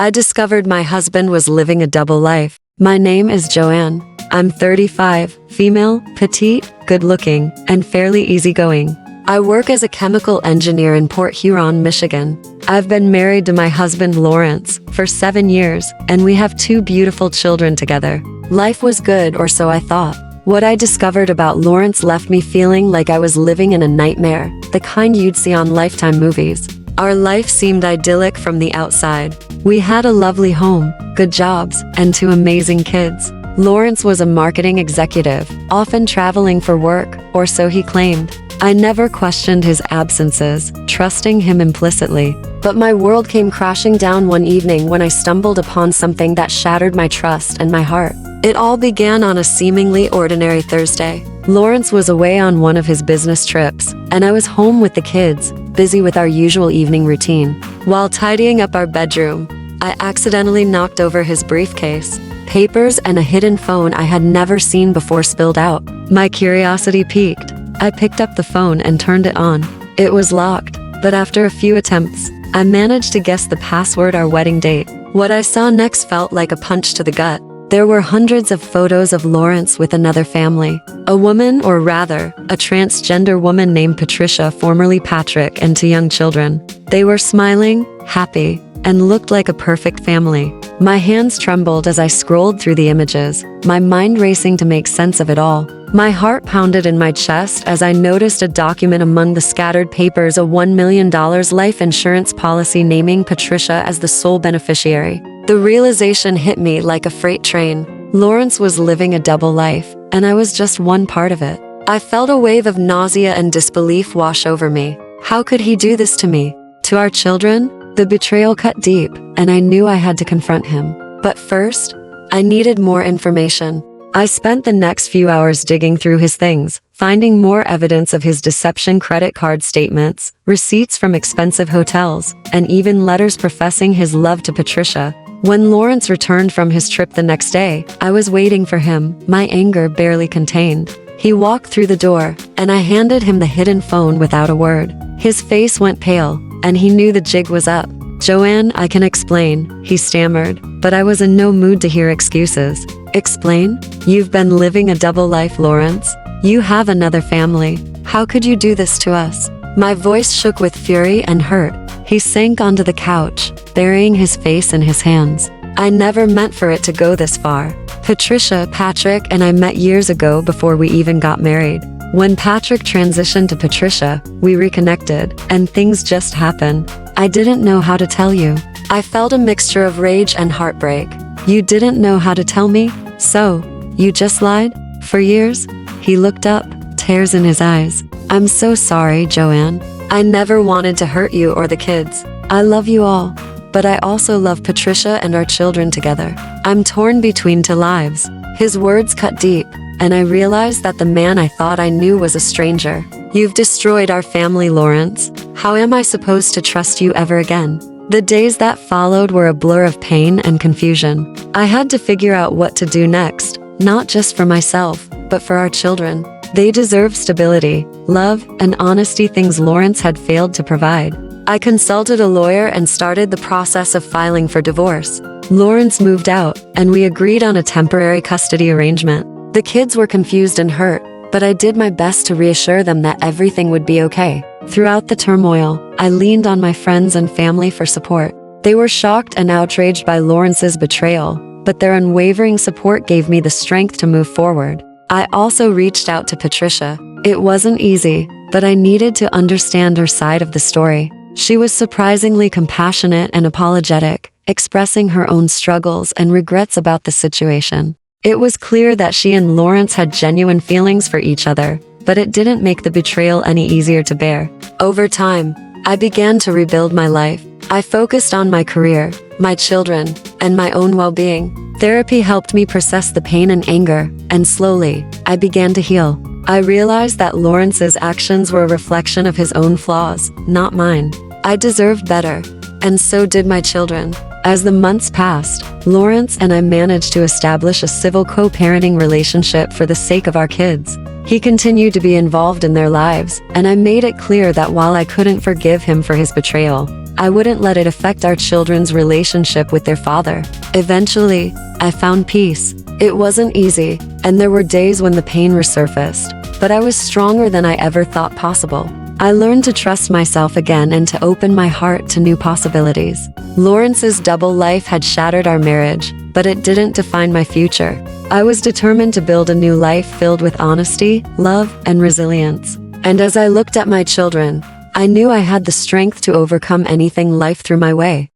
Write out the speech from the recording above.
I discovered my husband was living a double life. My name is Joanne. I'm 35, female, petite, good-looking, and fairly easygoing. I work as a chemical engineer in Port Huron, Michigan. I've been married to my husband Lawrence for 7 years, and we have 2 beautiful children together. Life was good, or so I thought. What I discovered about Lawrence left me feeling like I was living in a nightmare, the kind you'd see on Lifetime movies. Our life seemed idyllic from the outside. We had a lovely home, good jobs, and 2 amazing kids. Lawrence was a marketing executive, often traveling for work, or so he claimed. I never questioned his absences, trusting him implicitly. But my world came crashing down one evening when I stumbled upon something that shattered my trust and my heart. It all began on a seemingly ordinary Thursday. Lawrence was away on one of his business trips, and I was home with the kids, busy with our usual evening routine. While tidying up our bedroom, I accidentally knocked over his briefcase. Papers and a hidden phone I had never seen before spilled out. My curiosity piqued. I picked up the phone and turned it on. It was locked, but after a few attempts, I managed to guess the password our wedding date. What I saw next felt like a punch to the gut. There were hundreds of photos of Lawrence with another family. A woman, or rather, a transgender woman named Patricia, formerly Patrick, and 2 young children. They were smiling, happy, and looked like a perfect family. My hands trembled as I scrolled through the images, my mind racing to make sense of it all. My heart pounded in my chest as I noticed a document among the scattered papers, a $1 million life insurance policy naming Patricia as the sole beneficiary. The realization hit me like a freight train. Lawrence was living a double life, and I was just one part of it. I felt a wave of nausea and disbelief wash over me. How could he do this to me? To our children? The betrayal cut deep, and I knew I had to confront him. But first, I needed more information. I spent the next few hours digging through his things, finding more evidence of his deception, credit card statements, receipts from expensive hotels, and even letters professing his love to Patricia. When Lawrence returned from his trip the next day, I was waiting for him, my anger barely contained. He walked through the door, and I handed him the hidden phone without a word. His face went pale, and he knew the jig was up. "Joanne, I can explain," he stammered, but I was in no mood to hear excuses. "Explain? You've been living a double life, Lawrence. You have another family. How could you do this to us?" My voice shook with fury and hurt. He sank onto the couch, burying his face in his hands. "I never meant for it to go this far. Patricia, Patrick, and I met years ago before we even got married. When Patrick transitioned to Patricia, we reconnected, and things just happened. I didn't know how to tell you." I felt a mixture of rage and heartbreak. "You didn't know how to tell me? So, you just lied? For years?" He looked up, tears in his eyes. "I'm so sorry, Joanne. I never wanted to hurt you or the kids. I love you all, but I also love Patricia and our children together. I'm torn between 2 lives." His words cut deep, and I realized that the man I thought I knew was a stranger. "You've destroyed our family, Lawrence. How am I supposed to trust you ever again?" The days that followed were a blur of pain and confusion. I had to figure out what to do next, not just for myself, but for our children. They deserved stability, love, and honesty, things Lawrence had failed to provide. I consulted a lawyer and started the process of filing for divorce. Lawrence moved out, and we agreed on a temporary custody arrangement. The kids were confused and hurt, but I did my best to reassure them that everything would be okay. Throughout the turmoil, I leaned on my friends and family for support. They were shocked and outraged by Lawrence's betrayal, but their unwavering support gave me the strength to move forward. I also reached out to Patricia. It wasn't easy, but I needed to understand her side of the story. She was surprisingly compassionate and apologetic, expressing her own struggles and regrets about the situation. It was clear that she and Lawrence had genuine feelings for each other, but it didn't make the betrayal any easier to bear. Over time, I began to rebuild my life. I focused on my career, my children, and my own well-being. Therapy helped me process the pain and anger, and slowly, I began to heal. I realized that Lawrence's actions were a reflection of his own flaws, not mine. I deserved better, and so did my children. As the months passed, Lawrence and I managed to establish a civil co-parenting relationship for the sake of our kids. He continued to be involved in their lives, and I made it clear that while I couldn't forgive him for his betrayal, I wouldn't let it affect our children's relationship with their father. Eventually, I found peace. It wasn't easy, and there were days when the pain resurfaced, but I was stronger than I ever thought possible. I learned to trust myself again and to open my heart to new possibilities. Lawrence's double life had shattered our marriage, but it didn't define my future. I was determined to build a new life filled with honesty, love, and resilience. And as I looked at my children, I knew I had the strength to overcome anything life threw my way.